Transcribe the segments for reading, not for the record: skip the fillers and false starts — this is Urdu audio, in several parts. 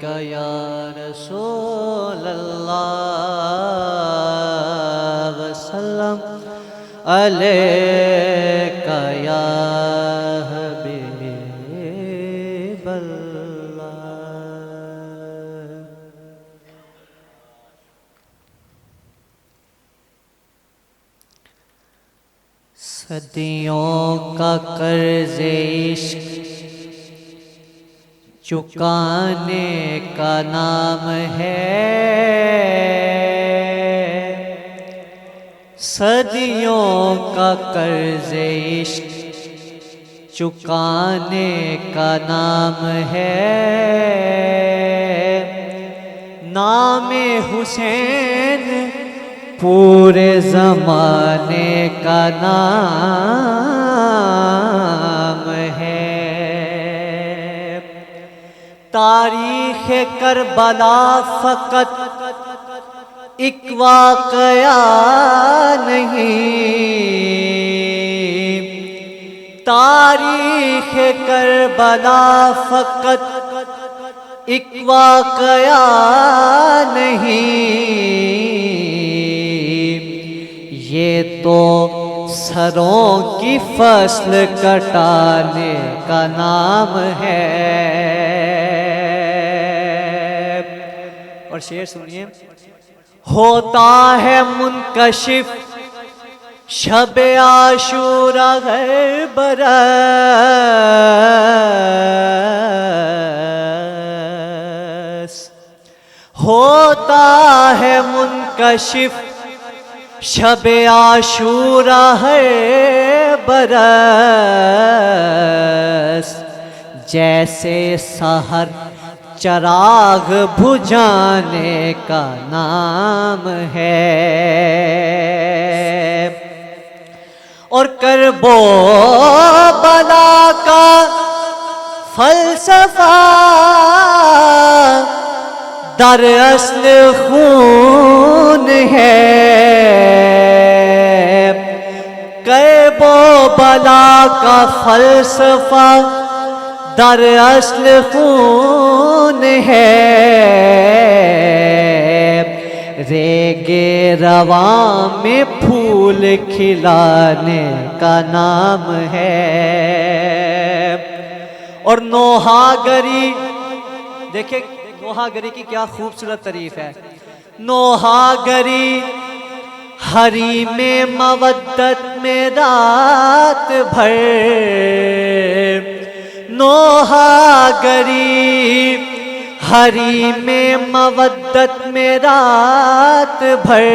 علیکہ یا رسول اللہ وسلم علیکہ یا حبیب اللہ۔ صدیوں کا قرض عشق چکانے کا نام ہے، صدیوں کا قرض عشق چکانے کا نام ہے، نام حسین پورے زمانے کا نام ہے۔ تاریخ کربلا فقط ایک واقعہ نہیں، تاریخ کربلا فقط ایک واقعہ نہیں، یہ تو سروں کی فصل کٹانے کا نام ہے۔ اور شعر سنیے، ہوتا ہے منکشف شب عاشوراء ہر برس، ہوتا ہے منکشف شب عاشوراء ہر برس، جیسے سحر چراغ بجھانے کا نام ہے۔ اور کرب و بلا کا فلسفہ در اصل خون ہے، کرب و بلا کا فلسفہ در اصل خون ہے، ریگ رواں میں پھول کھلانے کا نام ہے۔ اور نوحہ گری، دیکھیں نوحہ گری کی کیا خوبصورت تعریف ہے۔ نوحہ گری حریم مودت میں رات بھر، نوحہ گری حریم مودت میں رات بھر،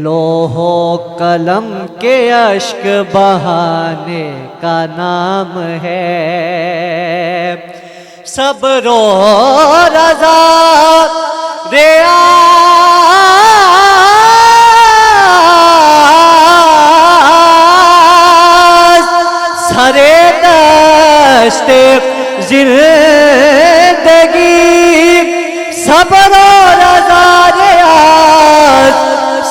لوح و قلم کے اشک بہانے کا نام ہے۔ صبر و رضا ریاض سرے دشت زندگی، صبر و رضا ریاض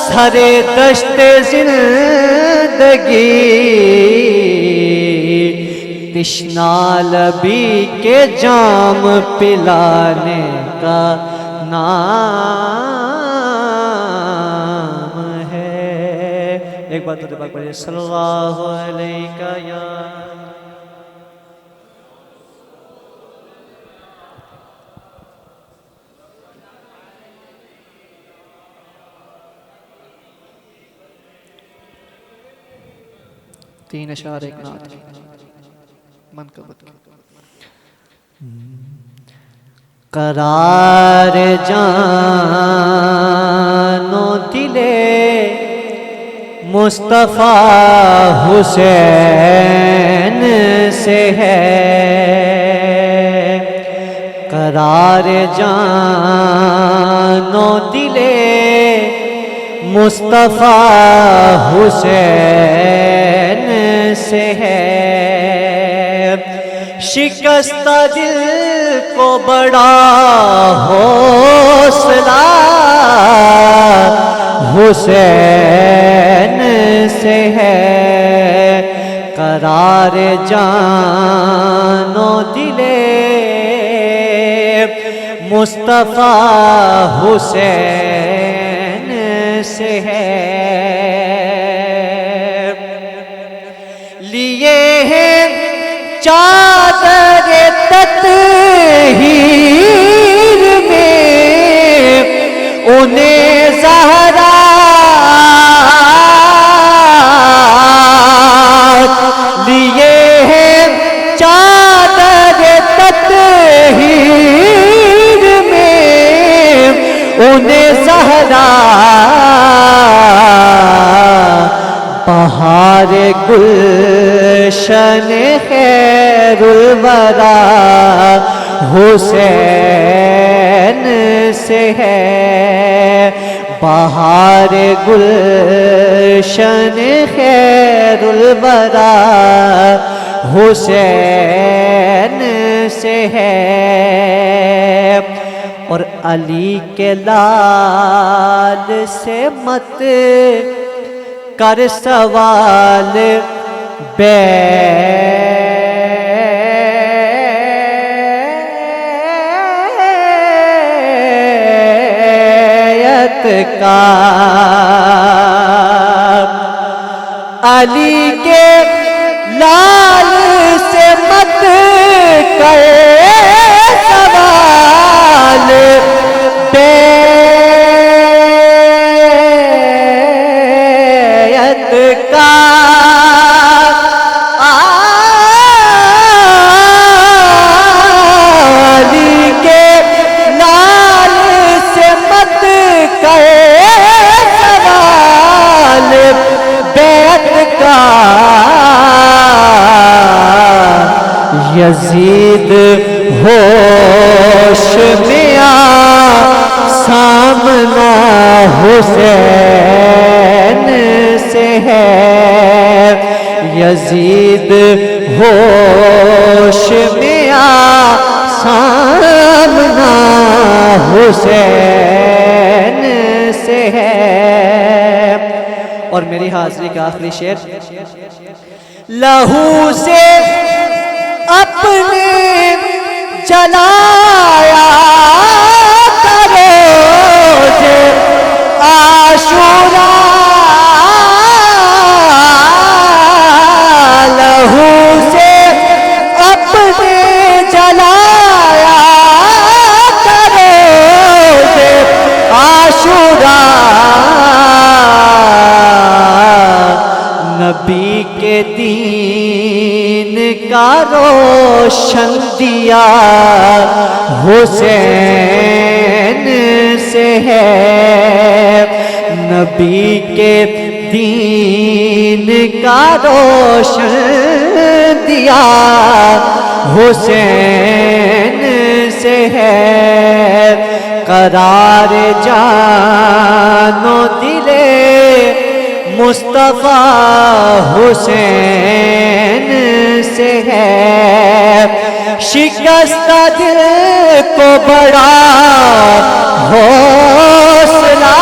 سرے دشت زندگی، تشنا لبی کے جام پلانے کا نام ہے۔ ایک بات تو پاک پڑھیے، صلی اللہ علیہ یا تین اشعار ایک نعت منقبت کی۔ قرار جان و دل مصطفیٰ حسین سے ہے، قرار جان و دل مصطفیٰ حسین سے ہے، شکستہ دل کو بڑا حوصلہ حسین سے ہے، قرار جان و دل مصطفیٰ حسین سے ہے، لیے ہیں چادر تطہیر میں انہیں زہرا لیے ہیں چادر تطہیر میں انہیں زہرا بہار گلشن خیر الورا حسین سے ہے، بہار گلشن خیر الورا حسین سے ہے، اور علی کے لال سے مت کر سوال بیعت کا، علی کے لال سے مت کر سوال بیعت کا، علی کے لال سے مت کر سوال بیعت کا، یزید ہوش میں آ سامنا حسین سے ہے، یزید ہوش میں آ سامنا حسین سے ہے، اور میری حاضری کا آخری شعر، لہو سے اپنے جلایا کرو جے عاشورا، لہو سے اپنے جلایا کرو جے عاشورا، نبی کے دین کا روشن دیا حسین سے ہے، نبی کے دین کا روشن دیا حسین سے ہے، قرار جان و دلے مصطفیٰ حسین سے ہے، شکستہ دل کو بڑا حوصلہ